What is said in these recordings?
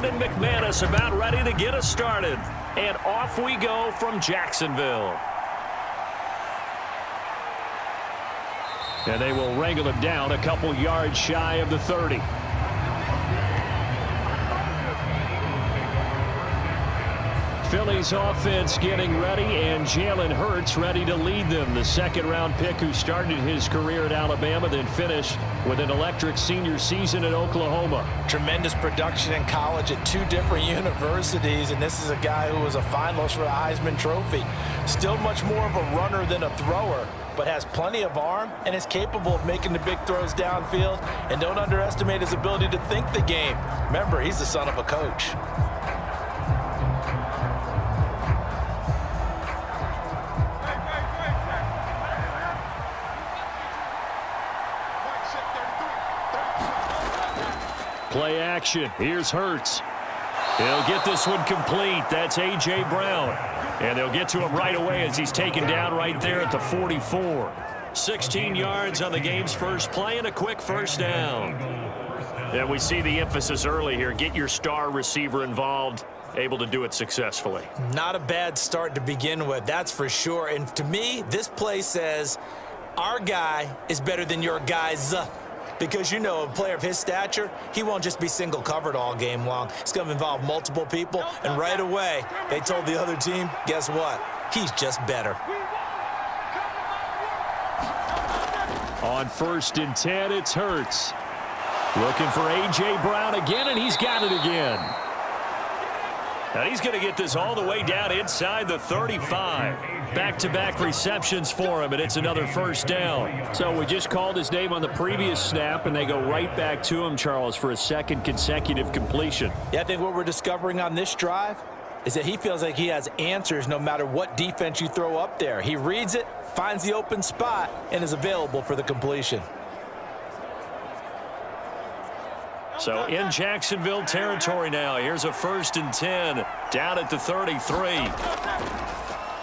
Brandon McManus about ready to get us started. And off we go from Jacksonville. And they will wrangle him down a couple yards shy of the 30. Philly's offense getting ready, and Jalen Hurts ready to lead them. The second-round pick who started his career at Alabama, then finished with an electric senior season at Oklahoma. Tremendous production in college at 2 different universities, and this is a guy who was a finalist for the Heisman Trophy. Still much more of a runner than a thrower, but has plenty of arm and is capable of making the big throws downfield. And don't underestimate his ability to think the game. Remember, he's the son of a coach. Play action. Here's Hurts. He'll get this one complete. That's A.J. Brown. And they'll get to him right away as he's taken down right there at the 44. 16 yards on the game's first play and a quick first down. And we see the emphasis early here. Get your star receiver involved. Able to do it successfully. Not a bad start to begin with, that's for sure. And to me, this play says our guy is better than your guys. Because, you know, a player of his stature, he won't just be single covered all game long. It's going to involve multiple people, and right away, they told the other team, guess what? He's just better. On 1st and 10, it's Hurts. Looking for A.J. Brown again, and he's got it again. And he's going to get this all the way down inside the 35. Back-to-back receptions for him, and it's another first down. So we just called his name on the previous snap, and they go right back to him, Charles, for a second consecutive completion. Yeah, I think what we're discovering on this drive is that he feels like he has answers no matter what defense you throw up there. He reads it, finds the open spot, and is available for the completion. So in Jacksonville territory now. Here's a 1st and 10 down at the 33.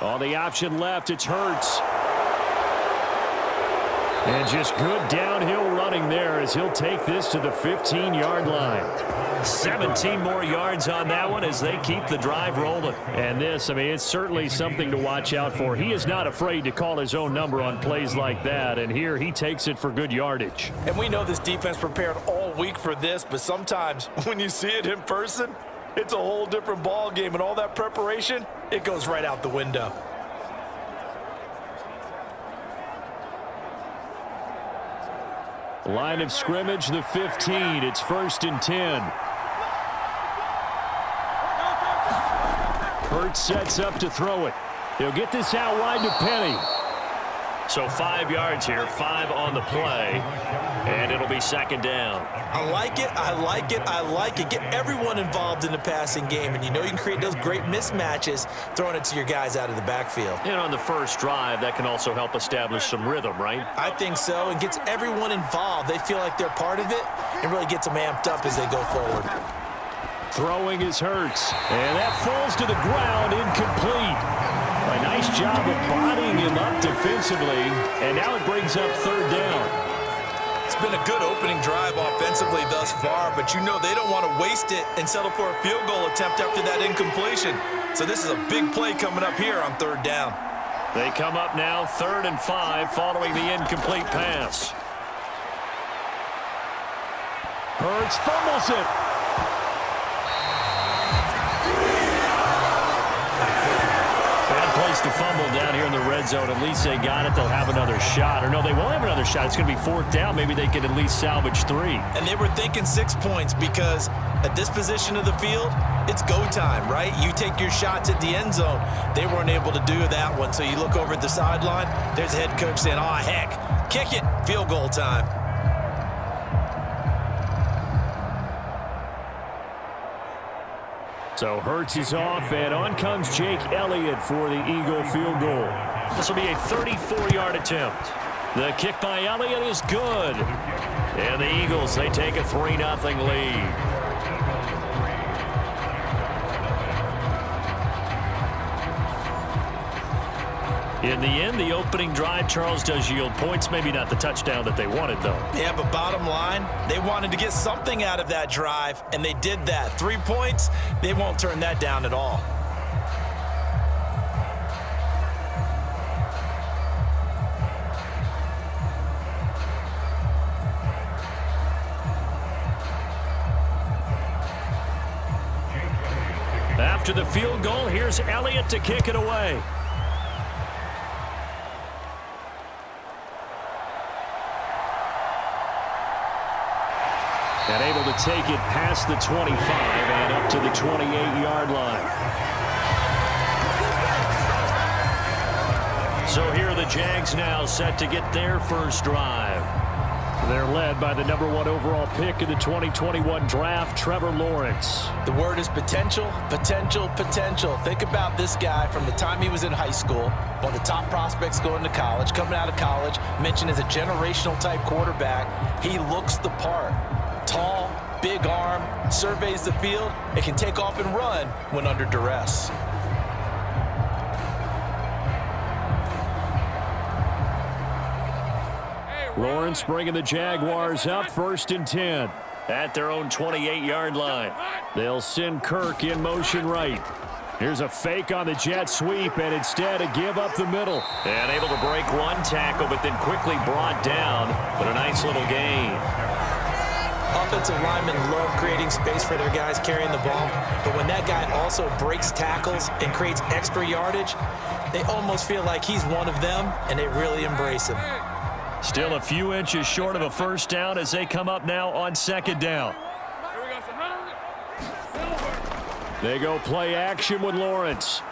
On the option left, it's Hurts. And just good downhill running there as he'll take this to the 15-yard line. 17 more yards on that one as they keep the drive rolling. And this, I mean, it's certainly something to watch out for. He is not afraid to call his own number on plays like that. And here he takes it for good yardage. And we know this defense prepared all week for this, but sometimes when you see it in person, it's a whole different ball game. And all that preparation, it goes right out the window. Line of scrimmage, the 15. It's 1st and 10. Hurts sets up to throw it. He'll get this out wide to Penny. So 5 yards here, 5 on the play, and it'll be 2nd down. I like it, I like it, I like it. Get everyone involved in the passing game, and you know you can create those great mismatches throwing it to your guys out of the backfield. And on the first drive, that can also help establish some rhythm, right? I think so, and gets everyone involved. They feel like they're part of it, and really gets them amped up as they go forward. Throwing is Hurts, and that falls to the ground, incomplete. A nice job of bodying him up defensively, and now it brings up 3rd down. It's been a good opening drive offensively thus far, but you know they don't want to waste it and settle for a field goal attempt after that incompletion. So this is a big play coming up here on 3rd down. They come up now 3rd and 5 following the incomplete pass. Hurts fumbles it. Place to fumble down here in the red zone. At least they got it. They'll have another shot. Or no, they won't have another shot. It's going to be 4th down. Maybe they can at least salvage 3. And they were thinking 6 points because at this position of the field, it's go time, right? You take your shots at the end zone. They weren't able to do that one. So you look over at the sideline, there's the head coach saying, oh, heck, kick it, field goal time. So Hurts is off, and on comes Jake Elliott for the Eagle field goal. This will be a 34-yard attempt. The kick by Elliott is good. And the Eagles, they take a 3-0 lead. In the end, the opening drive, Charles, does yield points. Maybe not the touchdown that they wanted, though. Yeah, but bottom line, they wanted to get something out of that drive, and they did that. 3 points, they won't turn that down at all. After the field goal, here's Elliott to kick it away. And able to take it past the 25 and up to the 28-yard line. So here are the Jags now set to get their first drive. They're led by the #1 overall pick in the 2021 draft, Trevor Lawrence. The word is potential, potential, potential. Think about this guy from the time he was in high school, one of the top prospects going to college, coming out of college, mentioned as a generational type quarterback. He looks the part. Tall, big arm, surveys the field, and can take off and run when under duress. Lawrence bringing the Jaguars up 1st and 10 at their own 28-yard line. They'll send Kirk in motion right. Here's a fake on the jet sweep, and instead a give up the middle. And able to break one tackle, but then quickly brought down. But a nice little gain. Offensive linemen love creating space for their guys carrying the ball, but when that guy also breaks tackles and creates extra yardage, they almost feel like he's one of them, and they really embrace him. Still a few inches short of a first down as they come up now on 2nd down. They go play action with Lawrence.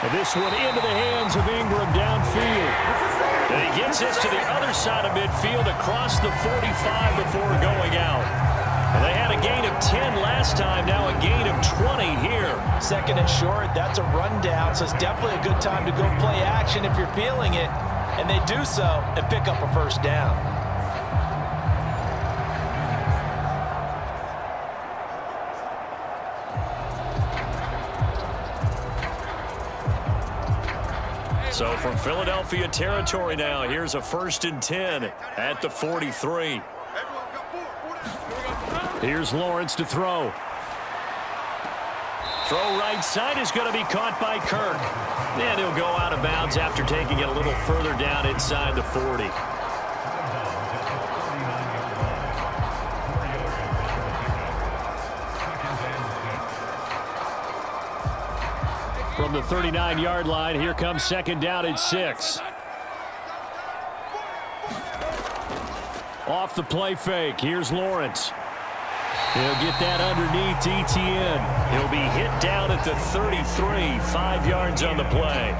And this one into the hands of Ingram downfield. And he gets this to the other side of midfield across the 45 before going out. And they had a gain of 10 last time, now a gain of 20 here. 2nd and short, that's a rundown, so it's definitely a good time to go play action if you're feeling it. And they do so and pick up a first down. So from Philadelphia territory now, here's a 1st and 10 at the 43. Here's Lawrence to throw. Throw right side is going to be caught by Kirk. And he'll go out of bounds after taking it a little further down inside the 40. From the 39-yard line, here comes 2nd down and 6. Off the play fake, here's Lawrence. He'll get that underneath ETN. He'll be hit down at the 33, 5 yards on the play.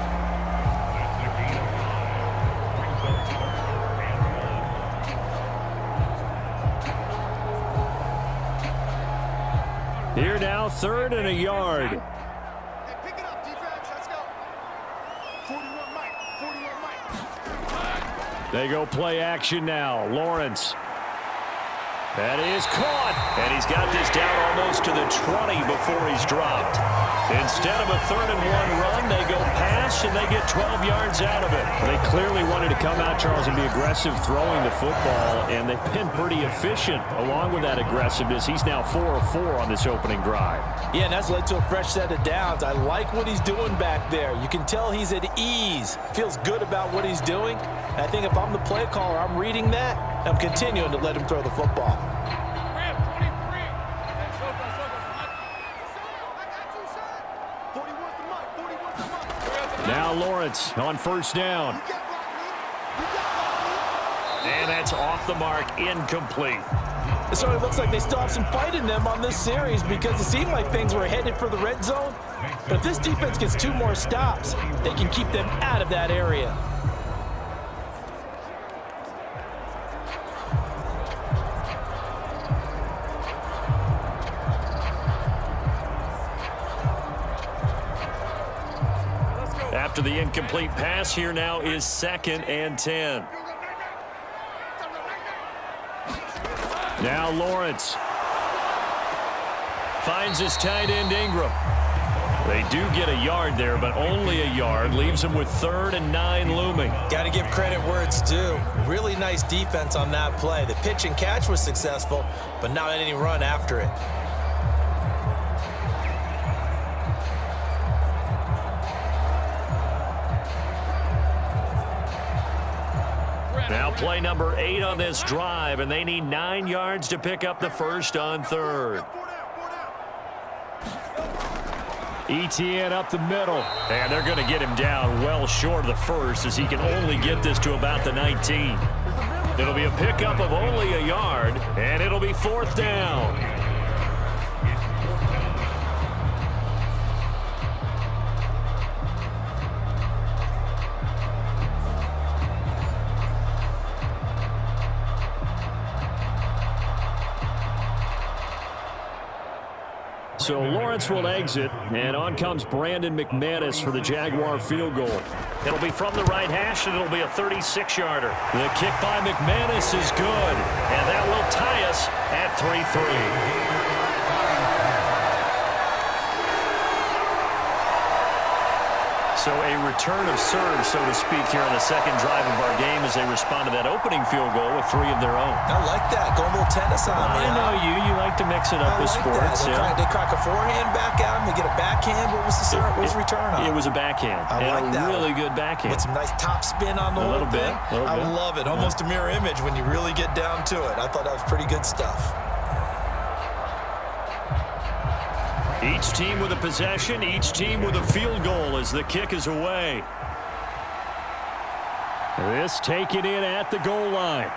Here now, 3rd and a yard. They go play action now. Lawrence. That is caught. And he's got this down almost to the 20 before he's dropped. Instead of a 3rd and 1 run, they go pass, and they get 12 yards out of it. They clearly wanted to come out, Charles, and be aggressive throwing the football, and they've been pretty efficient along with that aggressiveness. He's now 4 of 4 on this opening drive. Yeah, and that's led to a fresh set of downs. I like what he's doing back there. You can tell he's at ease. Feels good about what he's doing. And I think if I'm the play caller, I'm reading that. I'm continuing to let him throw the football. Now Lawrence on 1st down. And that's off the mark, incomplete. So it looks like they still have some fight in them on this series because it seemed like things were headed for the red zone. But if this defense gets 2 more stops, they can keep them out of that area. After the incomplete pass, here now is 2nd and 10. Now Lawrence finds his tight end Ingram. They do get a yard there, but only a yard. Leaves them with 3rd and 9 looming. Got to give credit where it's due. Really nice defense on that play. The pitch and catch was successful, but not any run after it. Now play number 8 on this drive, and they need 9 yards to pick up the first on 3rd. ETN up the middle, and they're going to get him down well short of the first as he can only get this to about the 19. It'll be a pickup of only a yard, and it'll be 4th down. So Lawrence will exit, and on comes Brandon McManus for the Jaguar field goal. It'll be from the right hash, and it'll be a 36-yarder. The kick by McManus is good, and that will tie us at 3-3. So a return of serve, so to speak, here on the second drive of our game as they respond to that opening field goal with 3 of their own. I like that. Going a little tennis on me. I know you. You like to mix it up with sports. They crack a forehand back at him. They get a backhand. What was the serve? What was the return on? It was a backhand. I like that. Really good backhand. With some nice top spin on the whole thing. I love it. Almost a mirror image when you really get down to it. I thought that was pretty good stuff. Each team with a possession, each team with a field goal as the kick is away. This taken in at the goal line.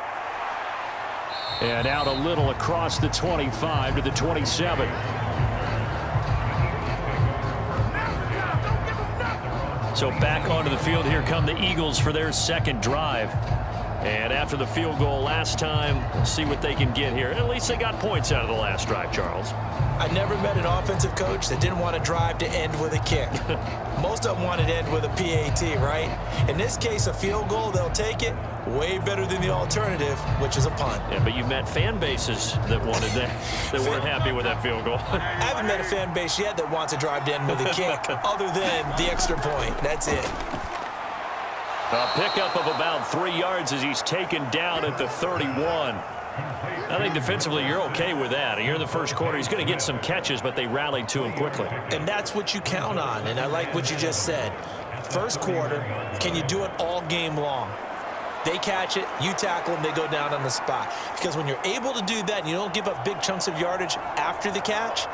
And out a little across the 25 to the 27. So back onto the field, here come the Eagles for their second drive. And after the field goal last time, we'll see what they can get here. At least they got points out of the last drive, Charles. I never met an offensive coach that didn't want to drive to end with a kick. Most of them wanted to end with a PAT, right? In this case, a field goal, they'll take it. Way better than the alternative, which is a punt. Yeah, but you met fan bases that wanted that, that weren't happy with that field goal. I haven't met a fan base yet that wants to drive to end with a kick, other than the extra point. That's it. A pickup of about 3 yards as he's taken down at the 31. I think defensively you're okay with that. You're in the first quarter. He's going to get some catches, but they rallied to him quickly. And that's what you count on, and I like what you just said. First quarter, can you do it all game long? They catch it, you tackle them, they go down on the spot. Because when you're able to do that and you don't give up big chunks of yardage after the catch,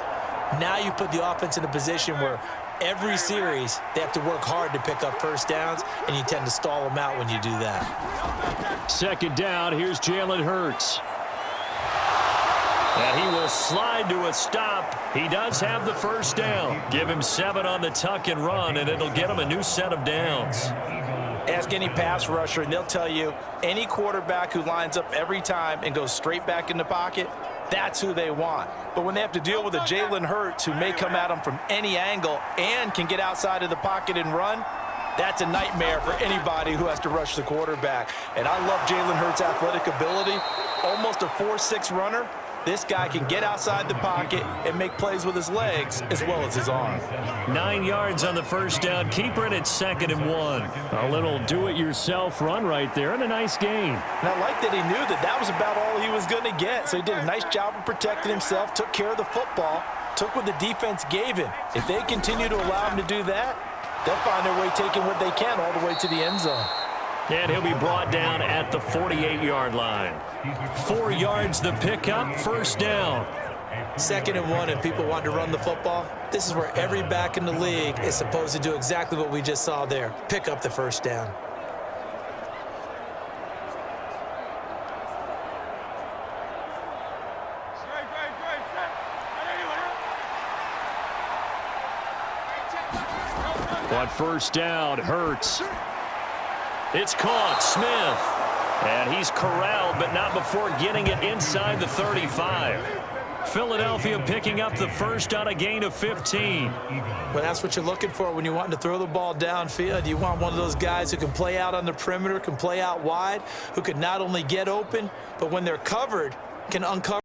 now you put the offense in a position where every series they have to work hard to pick up first downs, and you tend to stall them out when you do that. Second down, here's Jalen Hurts. And he will slide to a stop. He does have the first down. Give him 7 on the tuck and run, and it'll get him a new set of downs. Ask any pass rusher, and they'll tell you any quarterback who lines up every time and goes straight back in the pocket, that's who they want. But when they have to deal with a Jalen Hurts who may come at them from any angle and can get outside of the pocket and run, that's a nightmare for anybody who has to rush the quarterback. And I love Jalen Hurts' athletic ability. Almost a 4.6 runner. This guy can get outside the pocket and make plays with his legs as well as his arm. 9 yards on the first down. Keeper it at 2nd and 1. A little do-it-yourself run right there and a nice gain. And I like that he knew that that was about all he was going to get. So he did a nice job of protecting himself, took care of the football, took what the defense gave him. If they continue to allow him to do that, they'll find their way taking what they can all the way to the end zone. And he'll be brought down at the 48-yard line. 4 yards the pickup, first down. 2nd and 1, and people want to run the football. This is where every back in the league is supposed to do exactly what we just saw there. Pick up the first down. On first down, Hurts. It's caught, Smith. And he's corralled, but not before getting it inside the 35. Philadelphia picking up the first on a gain of 15. Well, that's what you're looking for when you want to throw the ball downfield. You want one of those guys who can play out on the perimeter, can play out wide, who can not only get open, but when they're covered, can uncover.